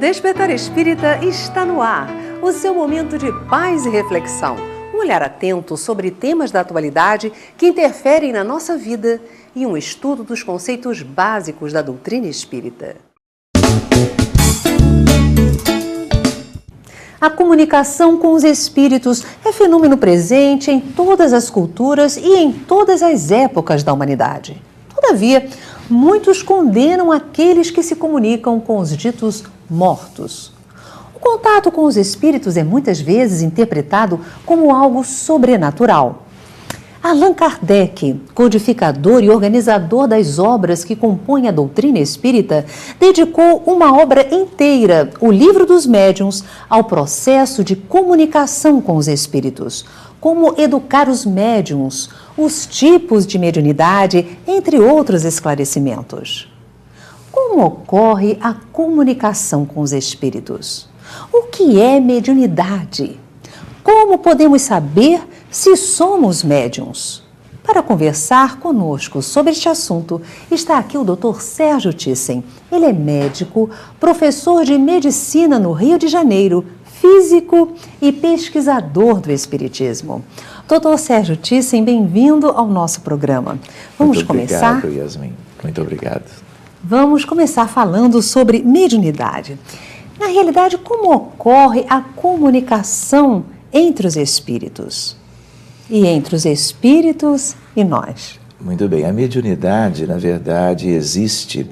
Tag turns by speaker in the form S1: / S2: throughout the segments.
S1: Despertar Espírita está no ar, o seu momento de paz e reflexão. Um olhar atento sobre temas da atualidade que interferem na nossa vida e um estudo dos conceitos básicos da doutrina espírita. A comunicação com os espíritos é fenômeno presente em todas as culturas e em todas as épocas da humanidade. Todavia, muitos condenam aqueles que se comunicam com os ditos mortos. O contato com os espíritos é muitas vezes interpretado como algo sobrenatural. Allan Kardec, codificador e organizador das obras que compõem a doutrina espírita, dedicou uma obra inteira, o Livro dos Médiuns, ao processo de comunicação com os espíritos, como educar os médiuns, os tipos de mediunidade, entre outros esclarecimentos. Como ocorre a comunicação com os espíritos? O que é mediunidade? Como podemos saber se somos médiuns? Para conversar conosco sobre este assunto, está aqui o Dr. Sérgio Thyssen. Ele é médico, professor de medicina no Rio de Janeiro, físico e pesquisador do Espiritismo. Dr. Sérgio Thyssen, bem-vindo ao nosso programa. Vamos começar?
S2: Muito obrigado, Yasmin. Muito obrigado.
S1: Vamos começar falando sobre mediunidade. Na realidade, como ocorre a comunicação entre os espíritos? E entre os espíritos e nós?
S2: Muito bem. A mediunidade, na verdade, existe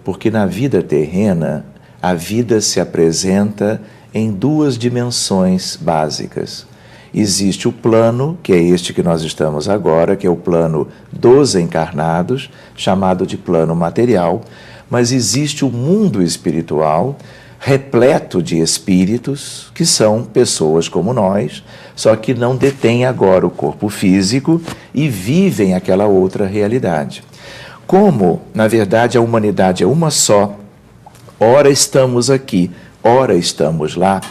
S2: porque na vida terrena, a vida se apresenta em duas dimensões básicas. Existe o plano, que é este que nós estamos agora, que é o plano dos encarnados, chamado de plano material, mas existe o mundo espiritual, repleto de espíritos, que são pessoas como nós, só que não detêm agora o corpo físico e vivem aquela outra realidade. Como, na verdade, a humanidade é uma só, ora estamos aqui, ora estamos lá,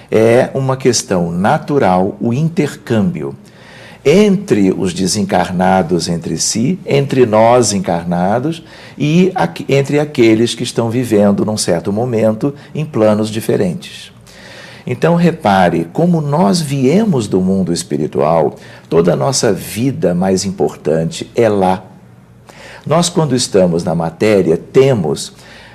S2: é uma questão natural o intercâmbio entre os desencarnados entre si, entre nós encarnados e entre aqueles que estão vivendo num certo momento em planos diferentes. Então repare, como nós viemos do mundo espiritual, toda a nossa vida mais importante é lá. Nós, quando estamos na matéria, temos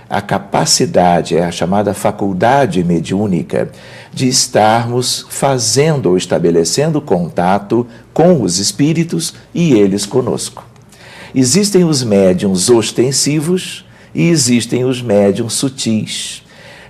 S2: a capacidade, é a chamada faculdade mediúnica, de estarmos fazendo ou estabelecendo contato com os espíritos e eles conosco. Existem os médiuns ostensivos e existem os médiuns sutis.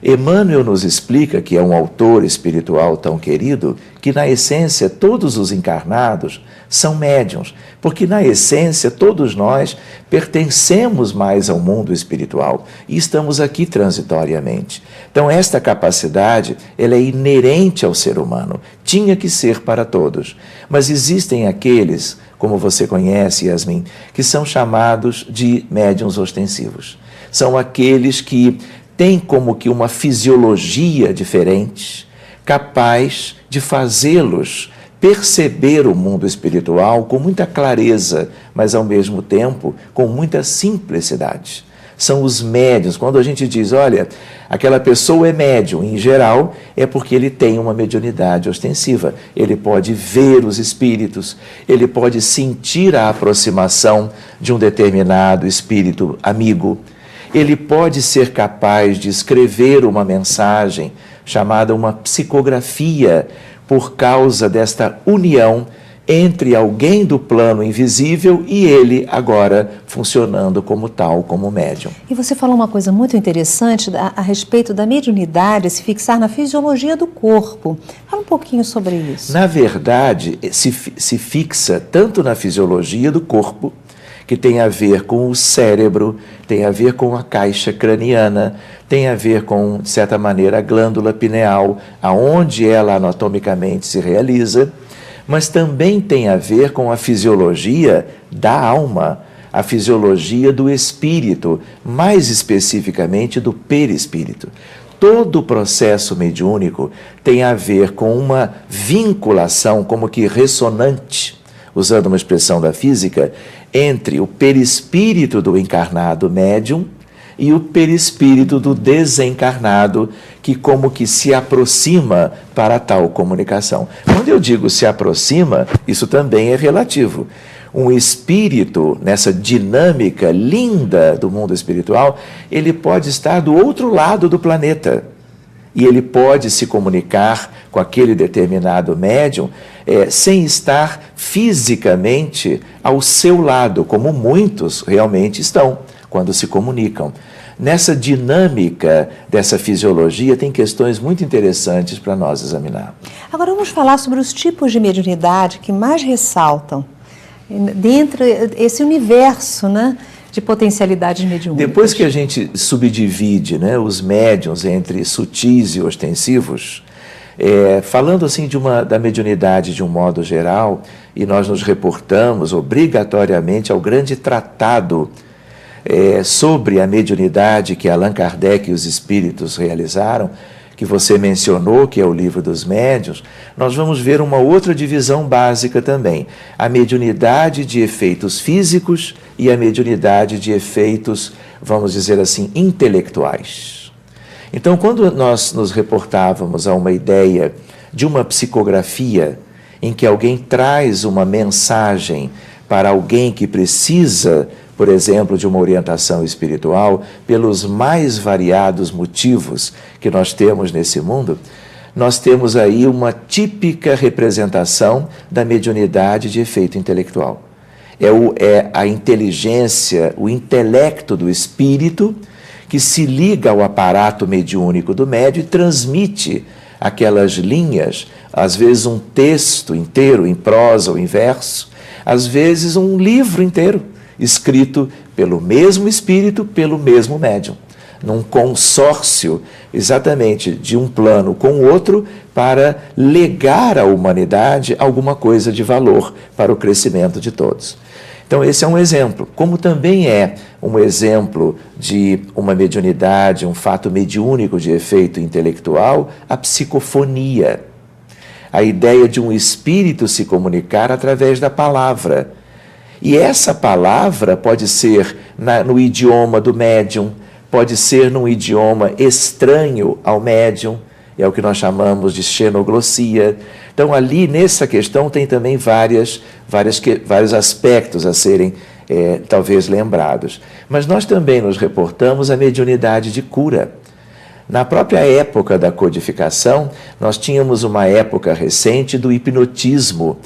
S2: Emmanuel nos explica, que é um autor espiritual tão querido, que na essência todos os encarnados são médiuns, porque na essência todos nós pertencemos mais ao mundo espiritual e estamos aqui transitoriamente. Então esta capacidade, ela é inerente ao ser humano, tinha que ser para todos, mas existem aqueles, como você conhece, Yasmin, que são chamados de médiuns ostensivos. São aqueles que têm como que uma fisiologia diferente, capaz de fazê-los perceber o mundo espiritual com muita clareza, mas ao mesmo tempo com muita simplicidade. São os médiuns. Quando a gente diz, olha, aquela pessoa é médium, em geral, é porque ele tem uma mediunidade ostensiva. Ele pode ver os espíritos, ele pode sentir a aproximação de um determinado espírito amigo, ele pode ser capaz de escrever uma mensagem chamada uma psicografia por causa desta união entre alguém do plano invisível e ele agora funcionando como tal, como médium.
S1: E você falou uma coisa muito interessante a respeito da mediunidade se fixar na fisiologia do corpo. Fala um pouquinho sobre isso.
S2: Na verdade, se fixa tanto na fisiologia do corpo, que tem a ver com o cérebro, tem a ver com a caixa craniana, tem a ver com, de certa maneira, a glândula pineal, aonde ela anatomicamente se realiza, mas também tem a ver com a fisiologia da alma, a fisiologia do espírito, mais especificamente do perispírito. Todo o processo mediúnico tem a ver com uma vinculação como que ressonante, usando uma expressão da física, entre o perispírito do encarnado médium e o perispírito do desencarnado, que como que se aproxima para tal comunicação. Quando eu digo se aproxima, isso também é relativo. Um espírito, nessa dinâmica linda do mundo espiritual, ele pode estar do outro lado do planeta. E ele pode se comunicar com aquele determinado médium sem estar fisicamente ao seu lado, como muitos realmente estão quando se comunicam. Nessa dinâmica dessa fisiologia tem questões muito interessantes para nós examinar.
S1: Agora vamos falar sobre os tipos de mediunidade que mais ressaltam dentro desse universo, né, de potencialidades mediúnicas.
S2: Depois que a gente subdivide, né, os médiuns entre sutis e ostensivos, falando assim da mediunidade de um modo geral, e nós nos reportamos obrigatoriamente ao grande tratado sobre a mediunidade que Allan Kardec e os espíritos realizaram, que você mencionou, que é o Livro dos Médiuns, nós vamos ver uma outra divisão básica também. A mediunidade de efeitos físicos e a mediunidade de efeitos, vamos dizer assim, intelectuais. Então, quando nós nos reportávamos a uma ideia de uma psicografia em que alguém traz uma mensagem para alguém que precisa, por exemplo, de uma orientação espiritual, pelos mais variados motivos que nós temos nesse mundo, nós temos aí uma típica representação da mediunidade de efeito intelectual. É a inteligência, o intelecto do espírito que se liga ao aparato mediúnico do médium e transmite aquelas linhas, às vezes um texto inteiro, em prosa ou em verso, às vezes um livro inteiro, escrito pelo mesmo espírito, pelo mesmo médium, num consórcio exatamente de um plano com o outro para legar à humanidade alguma coisa de valor para o crescimento de todos. Então esse é um exemplo, como também é um exemplo de uma mediunidade, um fato mediúnico de efeito intelectual, a psicofonia. A ideia de um espírito se comunicar através da palavra. E essa palavra pode ser no idioma do médium, pode ser num idioma estranho ao médium, é o que nós chamamos de xenoglossia. Então, ali nessa questão tem também vários aspectos a serem talvez lembrados. Mas nós também nos reportamos a mediunidade de cura. Na própria época da codificação, nós tínhamos uma época recente do hipnotismo,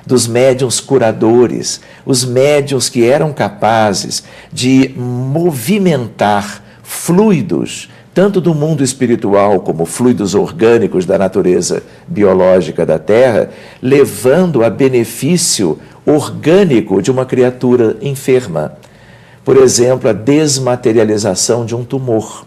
S2: dos médiuns curadores, os médiuns que eram capazes de movimentar fluidos, tanto do mundo espiritual como fluidos orgânicos da natureza biológica da Terra, levando a benefício orgânico de uma criatura enferma. Por exemplo, a desmaterialização de um tumor.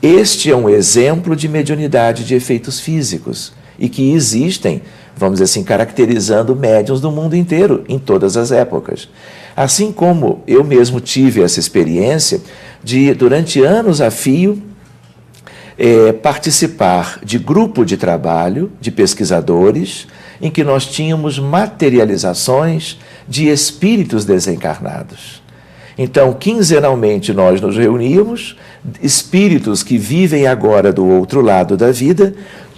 S2: Este é um exemplo de mediunidade de efeitos físicos e que existem, vamos dizer assim, caracterizando médiuns do mundo inteiro, em todas as épocas. Assim como eu mesmo tive essa experiência de, durante anos a fio, participar de grupo de trabalho de pesquisadores em que nós tínhamos materializações de espíritos desencarnados. Então, quinzenalmente nós nos reuníamos, espíritos que vivem agora do outro lado da vida,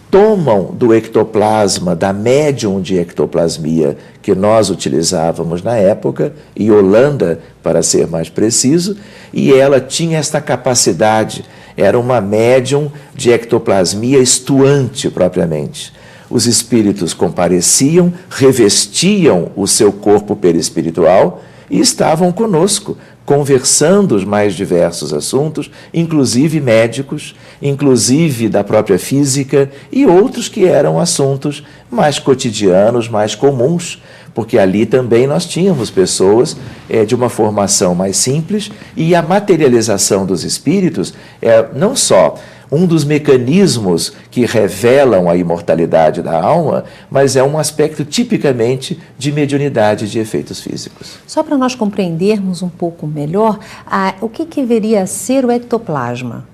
S2: tomam do ectoplasma, da médium de ectoplasmia que nós utilizávamos na época, Yolanda, para ser mais preciso, e ela tinha esta capacidade, era uma médium de ectoplasmia estuante propriamente. Os espíritos compareciam, revestiam o seu corpo perispiritual e estavam conosco, conversando os mais diversos assuntos, inclusive médicos, inclusive da própria física e outros que eram assuntos mais cotidianos, mais comuns, porque ali também nós tínhamos pessoas de uma formação mais simples e a materialização dos espíritos não só um dos mecanismos que revelam a imortalidade da alma, mas é um aspecto tipicamente de mediunidade de efeitos físicos.
S1: Só para nós compreendermos um pouco melhor, o que deveria ser o ectoplasma?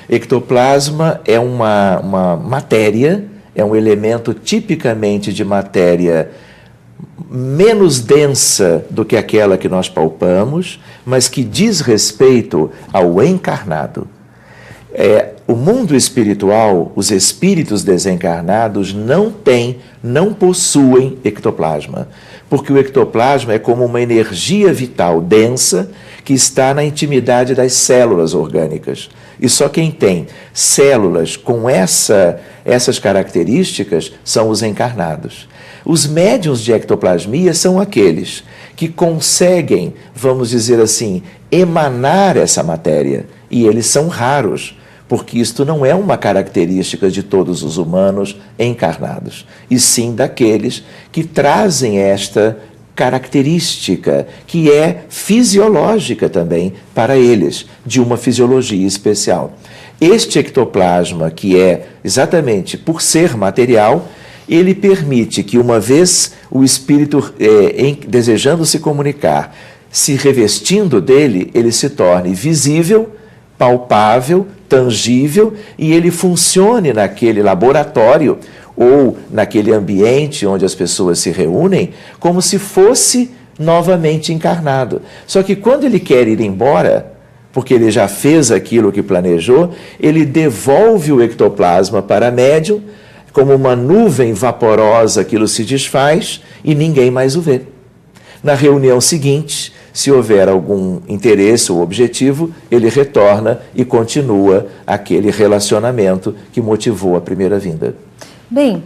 S2: Ectoplasma é uma matéria, é um elemento tipicamente de matéria menos densa do que aquela que nós palpamos, mas que diz respeito ao encarnado. O mundo espiritual, os espíritos desencarnados não possuem ectoplasma, porque o ectoplasma é como uma energia vital densa que está na intimidade das células orgânicas. E só quem tem células com essas características são os encarnados. Os médiuns de ectoplasmia são aqueles que conseguem, vamos dizer assim, emanar essa matéria, e eles são raros, porque isto não é uma característica de todos os humanos encarnados, e sim daqueles que trazem esta característica, que é fisiológica também para eles, de uma fisiologia especial. Este ectoplasma, que é exatamente por ser material, ele permite que, uma vez o espírito desejando se comunicar, se revestindo dele, ele se torne visível, palpável, tangível, e ele funcione naquele laboratório ou naquele ambiente onde as pessoas se reúnem como se fosse novamente encarnado. Só que quando ele quer ir embora, porque ele já fez aquilo que planejou, ele devolve o ectoplasma para a médium, como uma nuvem vaporosa, aquilo se desfaz e ninguém mais o vê. Na reunião seguinte, se houver algum interesse ou objetivo, ele retorna e continua aquele relacionamento que motivou a primeira vinda.
S1: Bem,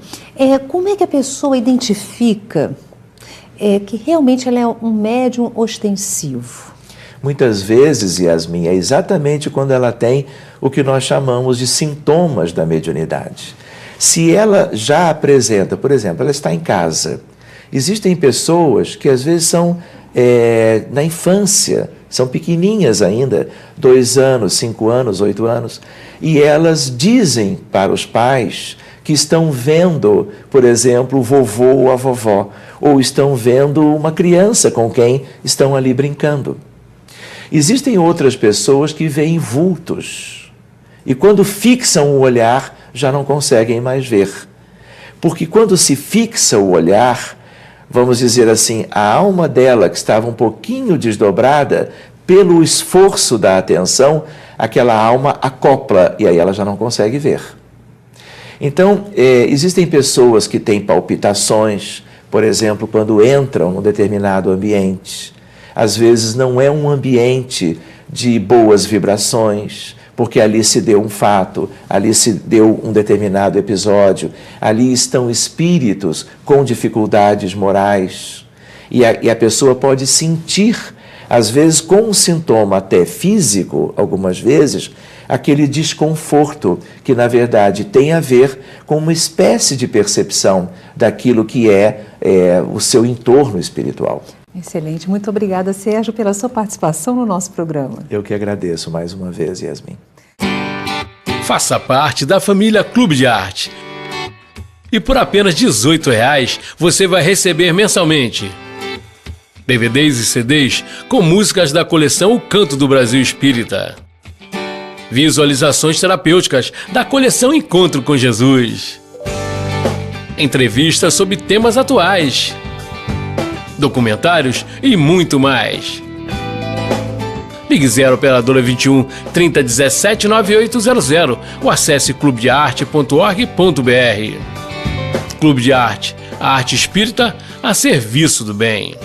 S1: como é que a pessoa identifica que realmente ela é um médium ostensivo?
S2: Muitas vezes, Yasmin, é exatamente quando ela tem o que nós chamamos de sintomas da mediunidade. Se ela já apresenta, por exemplo, ela está em casa, existem pessoas que às vezes são na infância, são pequeninhas ainda, 2 anos, 5 anos, 8 anos, e elas dizem para os pais que estão vendo, por exemplo, o vovô ou a vovó, ou estão vendo uma criança com quem estão ali brincando. Existem outras pessoas que veem vultos, e quando fixam o olhar, já não conseguem mais ver. Porque quando se fixa o olhar, vamos dizer assim, a alma dela, que estava um pouquinho desdobrada, pelo esforço da atenção, aquela alma acopla, e aí ela já não consegue ver. Então, existem pessoas que têm palpitações, por exemplo, quando entram num determinado ambiente. Às vezes não é um ambiente de boas vibrações, porque ali se deu um fato, ali se deu um determinado episódio, ali estão espíritos com dificuldades morais. E a pessoa pode sentir, às vezes com um sintoma até físico, algumas vezes, aquele desconforto que, na verdade, tem a ver com uma espécie de percepção daquilo que é o seu entorno espiritual.
S1: Excelente. Muito obrigada, Sérgio, pela sua participação no nosso programa.
S2: Eu que agradeço mais uma vez, Yasmin.
S3: Faça parte da família Clube de Arte. E por apenas R$18 você vai receber mensalmente DVDs e CDs com músicas da coleção O Canto do Brasil Espírita, visualizações terapêuticas da coleção Encontro com Jesus, entrevistas sobre temas atuais, documentários e muito mais. Ligue 0 operadora 21 3017 9800 ou acesse clubedearte.org.br. Clube de Arte, a arte espírita a serviço do bem.